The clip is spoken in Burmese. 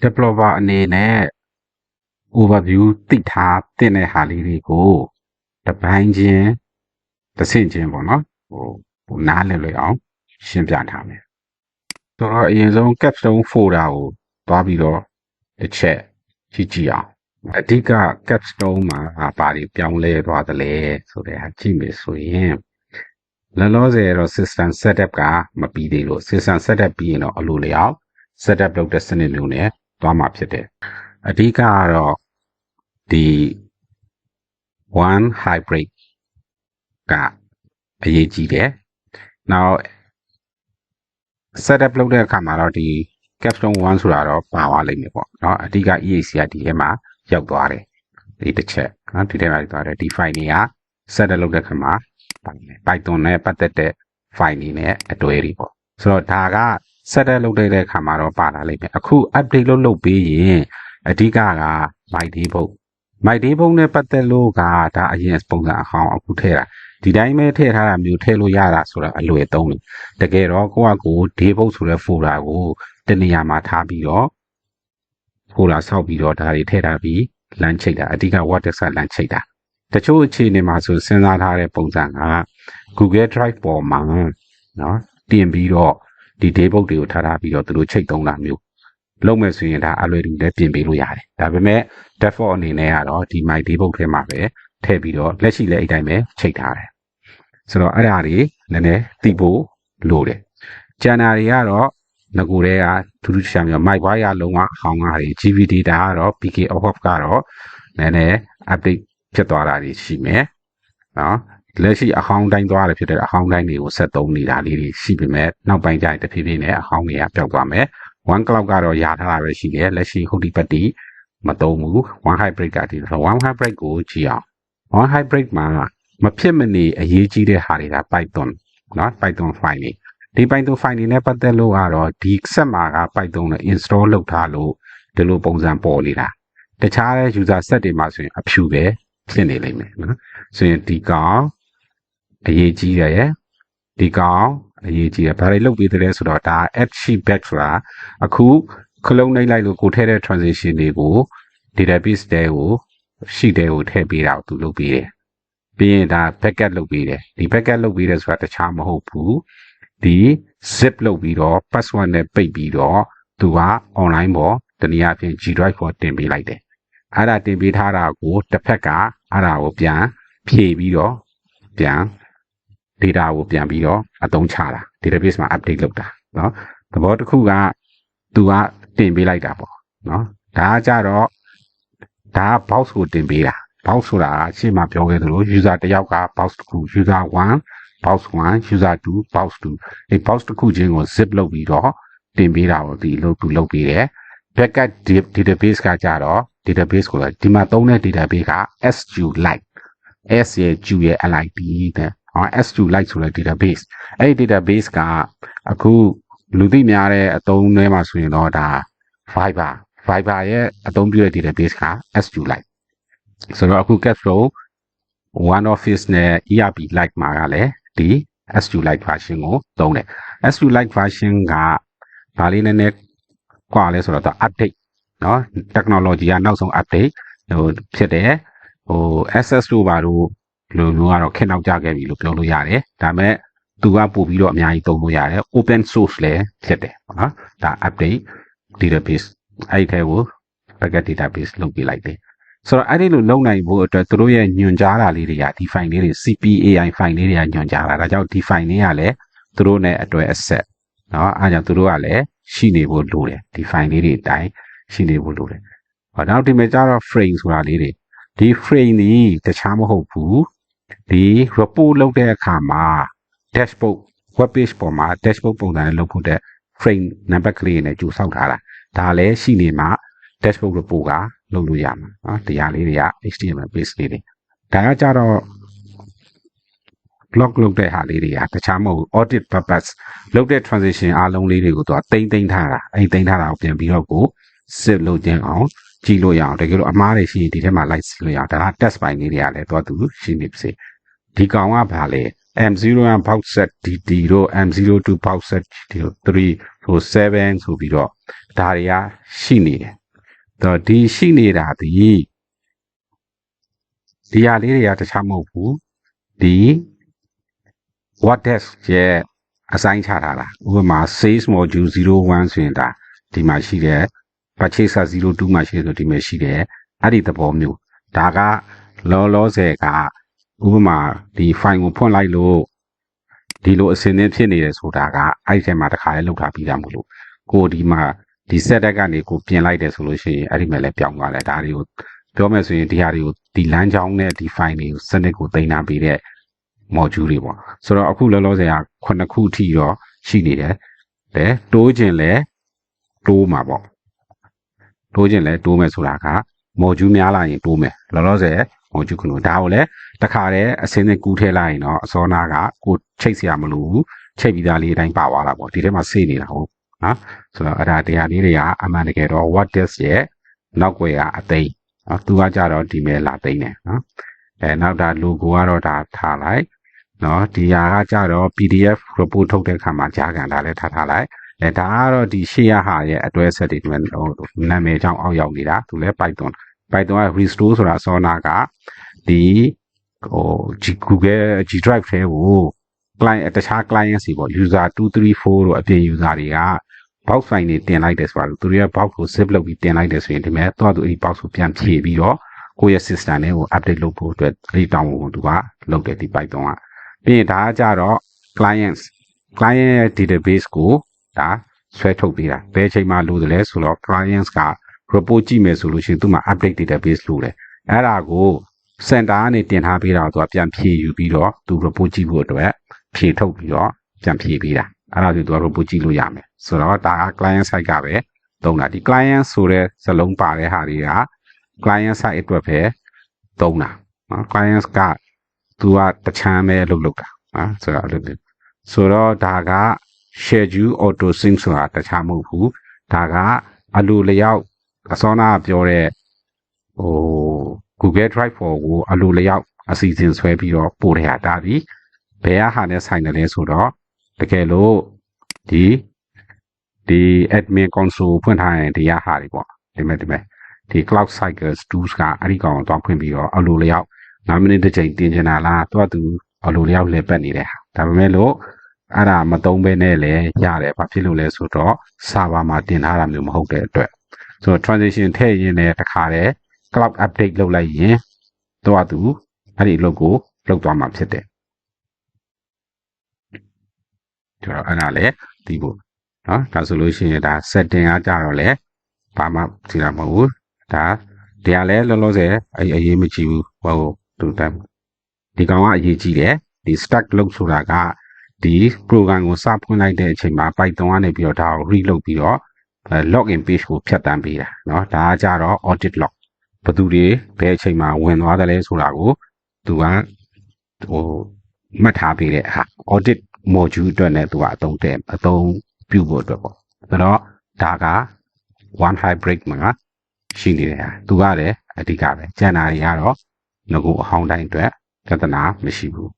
developer အနေနဲ့ overview သိထားတဲ့ဟာလေးတွေကိုတပိုင်းချင်းတစ်ဆင့်ချင်းပေါ့နော်ဟိုနားလည်လွယ်အောင်ရှင်းပြထားမယ်ဆိုတော့အရင်ဆုံး capstone folder ကိုသွားပြီးတော့တစ်ချက်ကြည့်အောင်အဓိက capstone မှာဘာတွေပြောင်းလဲသွားသလဲဆိုတဲ့ဟာကြည့်မယ်ဆိုရင်လောလောဆယ်တော့ system setup ကမပြီးသေးလို့ system setup ပြီးရင်တော့အလိုလျောက် setup လုပ်တဲ့စနစ်မျိုးနဲ့သွားမှာဖြစ်တယ်အဓိကကတော့ဒီ one hybrid ကအရေးကြီးတယ်နောက် setup လုပ်တဲ့အခါမှာတော့ဒီ capstone 1ဆိုတာတော့ပါသွားလိမ့်မယ်ပေါ့เนาะအဓိက EAC ကဒီထဲမှာရောက်သွားတယ်ဒီတစ်ချက်เนาะဒီထဲမှာရောက်သွားတယ်ဒီ file တွေက setup လုပ်တဲ့အခါမှာPython နဲ့ပတ်သက်တဲ့ file တွေနဲ့အတွဲတွေပေါ့ဆိုတော့ဒါက setup လုပ်တဲ့အခါမှာတော့ပါလာလိမ့်မယ်အခု update လုပ်ပြီးရင်အဓိကက my debug နဲ့ပတ်သက်လို့ကဒါအရင်ပုံစံအဟောင်းအခုထည့်တာဒီတိုင်းပဲထည့်ထားတာမျိုးထည့်လို့ရတာဆိုတာအလွယ်သုံးတယ်တကယ်တော့ကိုယ့်အကို debug ဆိုတဲ့ folder ကိုတနေရာမှာထားပြီးတော့ folder ဆောက်ပြီးတော့ဒါတွေထည့်ထားပြီးလမ်းချိတ်တာအဓိက Vertex လမ်းချိတ်တာတချို့အခြေအနေမှာဆိုစဉ်းစားထားတဲ့ပုံစံက Google Drive ပေါ်မှာเนาะတင်ပြီးတော့ဒီ debug တွေကိုထားပြီးတော့သူတို့ချိတ်သုံးတာမျိုးလုပ်မယ်ဆိုရင်ဒါအလွယ်တူလည်းပြင်ပေးလို့ရတယ်ဒါပေမဲ့ default အနေနဲ့ကတော့ဒီ my debug ထဲမှာပဲထည့်ပြီးတော့လက်ရှိလည်းအဲ့တိုင်းပဲချိတ်ထားတယ်ဆိုတော့အဲ့ဒါတွေနည်းနည်းသိဖို့လိုတယ်ကျန်တာတွေကတော့ငကိုယ်တည်းကထူးထူးခြားခြားမျိုး mic wire လုံးဝအဟောင်းကားတွေ GV data ကတော့ PK off ကတော့နည်းနည်း update ဖြစ်သွားတာတွေရှိမယ်နော်လက်ရှိအဟောင်းတိုင်းသွားတယ်ဖြစ်တဲ့အဟောင်းတိုင်းတွေကိုဆက်သုံးနေတာလေးတွေရှိပေမဲ့နောက်ပိုင်းကျရင်တဖြည်းဖြည်းနဲ့အဟောင်းတွေကပျောက်သွားမယ် one cloud ကတော့ယာထားတာပဲရှိတယ်လက်ရှိဟုတ်ဒီပတ်တီမသုံးဘူး one hybrid ကဒီဆို one hybrid ကိုကြည့်အောင် one hybrid မှာမဖြစ်မနေအရေးကြီးတဲ့ဟာတွေက Python နော် Python file တွေဒီ Python file တွေနဲ့ပတ်သက်လို့ကတော့ဒီ set မှာက Python နဲ့ install လုပ်ထားလို့ဒီလိုပုံစံပေါ်နေတာတခြားတဲ့ user set တွေမှာဆိုရင်အဖြူပဲဖြစ်နေလိမ့်မယ်နော်ဆိုရင်ဒီကောင်အရေးကြီးတယ်ဒီကောင်အရေးကြီးတယ်ဘာတွေလုပ်ပေးတယ်လဲဆိုတော့ဒါ add sheet back ဆိုတာအခုခလုံးနှိပ်လိုက်လို့ကိုထည့်တဲ့ transition တွေကို database တွေကို sheet တွေကိုထည့်ပေးတာကိုသူလုပ်ပေးတယ်ပြီးရင်ဒါ backup လုပ်ပေးတယ်ဒီ backup လုပ်ပေးတယ်ဆိုတာတခြားမဟုတ်ဘူးဒီ zip လုပ်ပြီးတော့ password နဲ့ပိတ်ပြီးတော့သူက online ပေါ်တနည်းအားဖြင့် G drive ပေါ်တင်ပေးလိုက်တယ်အဲ့ဒါတင်ပေးထားတာကိုတစ်ဖက်ကအဲ့ဒါကိုပြန်ဖြည့်ပြီးတော့ပြန် data ကိုပြန်ပြီးတော့အသုံးချတာ database မှာ update လုပ်တာเนาะသဘောတစ်ခုကသူကတင်ပေးလိုက်တာပေါ့เนาะဒါကကြတော့ဒါ box ကိုတင်ပေးတာ box ဆိုတာအရှင်းမှာပြောခဲ့သလို user တစ်ယောက်က box တစ်ခု user 1 box 1 user 2 box 2ဒီ box တစ်ခုချင်းကို zip လုပ်ပြီးတော့တင်ပေးတာကိုဒီလုပ်သူလုပ်ပေးတယ် backup database ကကြတော့ database ကိုဒီမှာသုံးတဲ့ database က SQLite S ရဲ့ Q ရဲ့ LIT တဲ့SQLite ဆိုတဲ့ database အဲ့ဒီ database ကအခုလူသိများတဲ့အသုံးထဲမှာဆိုရင်တော့ဒါ Fiverr ရဲ့အသုံးပြုတဲ့ database က SQLite ဆိုတော့အခု Capstone OneOffice နဲ့ ERP Lite မှာကလည်းဒီ SQLite version ကိုသုံးတယ် SQLite version ကဘာလေးနည်းနည်းကွာလဲဆိုတော့ update เนาะ technology ကနောက်ဆုံး update ဟိုဖြစ်တယ်ဟို access တို့ဘာလို့လူမျိုးကတော့ခက်နောက်ကြခဲ့ပြီလို့ပြောလို့ရတယ်ဒါပေမဲ့သူကပို့ပြီးတော့အများကြီးသုံးလို့ရတယ် open source လည်းဖြစ်တယ်ပေါ့နော်ဒါ update database အဲ့ဒီထဲကို backup database လုပ်ပြလိုက်တယ်ဆိုတော့အဲ့ဒီလိုလုပ်နိုင်ဖို့အတွက်သူတို့ရဲ့ညွှန်ကြားတာလေးတွေကဒီ file လေးတွေ CPAI file လေးတွေကညွှန်ကြားတာဒါကြောင့်ဒီ file လေးကလည်းသူတို့နဲ့အတွဲအဆက်เนาะအားကြောင့်သူတို့ကလည်းရှိနေဖို့လိုတယ်ဒီ file လေးတွေအတိုင်းရှိနေဖို့လိုတယ်ဟောနောက်ဒီမှာကျတော့ frame ဆိုတာလေးတွေဒီ frame ကြီးတခြားမဟုတ်ဘူးဒီ report လုပ်တဲ့အခါမှာ dashboard web page ပေါ်မှာ dashboard ပုံစံနဲ့လုပ်ဖို့တဲ့ frame နံပါတ်ကလေးနဲ့ကြိုဆောက်ထားတာဒါလည်းရှိနေမှ dashboard report ကလုပ်လို့ရမှာနော်တရားလေးတွေက HTML base လေးတွေဒါကကြတော့ block လုပ်တဲ့ဟာလေးတွေကတခြားမဟုတ်ဘူး audit purpose လုပ်တဲ့ transition အားလုံးလေးတွေကိုသူကတိမ့်ထားတာအဲ့တိမ့်ထားတာကိုပြန်ပြီးတော့ကိုစစ်လို့ခြင်းအောင်ကြည့်လို့ရအောင်တကယ်လို့အမားတွေရှိရင်ဒီထဲမှာ လိုက်စီလို့ရအောင်ဒါက test ပိုင်းလေးတွေကလည်းသူကသူရှိနေပါစေဒီကောင်ကဘာလဲ M01 box set DD တို့ M02 box set GD တို့3ဆို7ဆိုပြီးတော့ဒါတွေကရှိနေတယ်တော့ဒီရှိနေတာဒီဟာလေးတွေကတခြားမဟုတ်ဘူးဒီ what desk ရဲ့အဆိုင်ချထားတာဥပမာ sales module 01ဆိုရင်ဒါဒီမှာရှိတယ် purchase 02မှာရှိတယ်ဆိုဒီမှာရှိတယ်အဲ့ဒီသဘောမျိုးဒါကလောဆယ်ကဥပမာဒီ file ကိုဖွင့်လိုက်လို့ဒီလိုအစင်းသင်းဖြစ်နေတယ်ဆိုတာကအဲ့ဒီထဲမှာတစ်ခါလေးလောက်ထားပြီးသားမို့လို့ကိုဒီမှာဒီ set ကနေကိုပြင်လိုက်တယ်ဆိုလို့ရှိရင်အဲ့ဒီမဲ့လည်းပြောင်းသွားတယ်ဒါတွေကိုပြောမယ်ဆိုရင်ဒီဟာတွေကိုဒီလမ်းကြောင်းနဲ့ဒီ file တွေကိုစနစ်ကိုတင်ထားပေးတဲ့ module တွေပေါ့ဆိုတော့အခုလောဆယ်က9ခုထိတော့ရှိနေတယ်တဲ့တိုးခြင်းလဲတိုးမှာပေါ့တိုးခြင်းလဲတိုးမယ်ဆိုတာက module များလာရင်တိုးမယ်လောဆယ် module ခုဒါကိုလည်းတခါတည်းအစင်းနဲ့ကူးထည့်လိုက်ရင်တော့အစောနာကကိုချိတ်เสียမလို့ချိတ်ပြီးသားလေးအတိုင်းပါသွားတာပေါ့ဒီထဲမှာစေးနေတာဟုတ်နော်ဆိုတော့အဲ့ဒါတရားလေးတွေကအမှန်တကယ်တော့ what is ရဲ့နောက်ွယ်ကအသိနော်သူကကြတော့ဒီမဲ့လာသိနေနော်နောက်ဒါ logo ကတော့ဒါထားလိုက်နော်ဒီဟာကကြတော့ PDF report ထုတ်တဲ့အခါမှာကြားကန်ဒါလည်းထားလိုက်ဒါကတော့ဒီရှေ့ရဟာရဲ့အတွဲဆက်တွေနာမည်ကြောင့်အောက်ရောက်နေတာသူလည်း Python က restore ဆိုတာစောနာကဒီGoogle G Drive ထဲကို client တခြား client စီပေါ့ user 234တို့အပြင် user တွေက box file တွေတင်လိုက်တယ်ဆိုတာသူတို့ရဲ့ box ကို zip လုပ်ပြီးတင်လိုက်တယ်ဆိုရင်ဒီမဲ့တော့သူအဲ့ဒီ box ကိုပြန်ဖြည့်ပြီးတော့ကိုယ့်ရဲ့ system တွေကို update လုပ်ဖို့အတွက်အဲ့ဒီတောင်းကိုသူကလုပ်တယ်ဒီ Python ကပြီးရင်ဒါကကြတော့ client ရဲ့ database ကိုဒါဆွဲထုတ်ပေးတာဘယ်အချိန်မှလိုတယ်လဲဆိုတော့ clients က report ကြည့်မယ်ဆိုလို့ရှိရင်သူ့မှာ update database လိုတယ်အဲ့ဒါကို center ကနေတင်ထားပေးတာကိုသူကပြန်ဖြည့်ယူပြီးတော့သူ report ကြည့်ဖို့အတွက်ဖြည့်ထုတ်ပြီးတော့ပြန်ဖြည့်ပေးတာအဲ့ဒါဆိုသူက report ကြည့်လို့ရမယ်ဆိုတော့ဒါက client side ကပဲသုံးတာဒီ client ဆိုတဲ့စလုံးပါတဲ့ဟာတွေက client side အတွက်ပဲသုံးတာနော် client ကသူကတချမ်းပဲလုပ်တာနော်ဆိုတော့ဒါက schedule auto sync ဆိုတာတခြားမဟုတ်ဘူးဒါကအလိုလျောက်အစောနာပြောတဲ့Google Drive ကိုအလိုလျောက်အစီအစဉ်ဆွဲပြီးတော့ပို့ရတာဒီဘယ်ဟာနဲ့ဆိုင်တယ်လဲဆိုတော့တကယ်လို့ဒီ admin console ဖွင့်ထားရင်ဒီဟာတွေပေါ့ဒီမဲ့ဒီ cloud cycles tools ကအဲ့ဒီကောင်တော့ဖွင့်ပြီးတော့အလိုလျောက်9မိနစ်တစ်ချိန်တင်ချင်တာလားသူကသူအလိုလျောက်လဲပတ်နေတဲ့ဟာဒါပေမဲ့လို့အဲ့ဒါမသုံးဘဲနဲ့လည်းရတယ်ဘာဖြစ်လို့လဲဆိုတော့ server မှာတင်ထားတာမျိုးမဟုတ်တဲ့အတွက်ဆိုတော့ transition ထည့်ရင်းနဲ့တခါတည်း cloud update လုပ်လိုက်ရင်တော့သူအဲ့ဒီအလုပ်ကိုလုပ်သွားမှာဖြစ်တယ်ဆိုတော့အဲ့ဒါလည်းဒီဖို့နော်ဒါဆိုလို့ရှိရင်ဒါ setting ကကြတော့လေဘာမှသိတာမဟုတ်ဘူးဒါတရားလဲလောလောဆယ်အရေးမကြီးဘူးဟိုတူတမ်းဒီကောင်ကအရေးကြီးတယ်ဒီ stack လုပ်ဆိုတာကဒီ program ကိုစဖွင့်လိုက်တဲ့အချိန်မှာ Python ကနေပြီးတော့ဒါကို read လုပ်ပြီးတော့ login page ကိုဖြတ်တန်းပေးတာเนาะဒါကကြတော့ audit log ဘယ်သူတွေဘယ်အချိန်မှာဝင်သွားတယ်လဲဆိုတာကိုသူကမှတ်ထားပေးတဲ့ဟာ audit module အတွက်နဲ့သူကအသုံးပြုဖို့အတွက်ပေါ့ဆိုတော့ဒါက one hybrid မှာရှိနေတယ်ဟာသူကလည်းအဓိကပဲကျန်တာတွေကတော့ငကိုအဟောင်းတိုင်းအတွက်ပြဿနာမရှိဘူး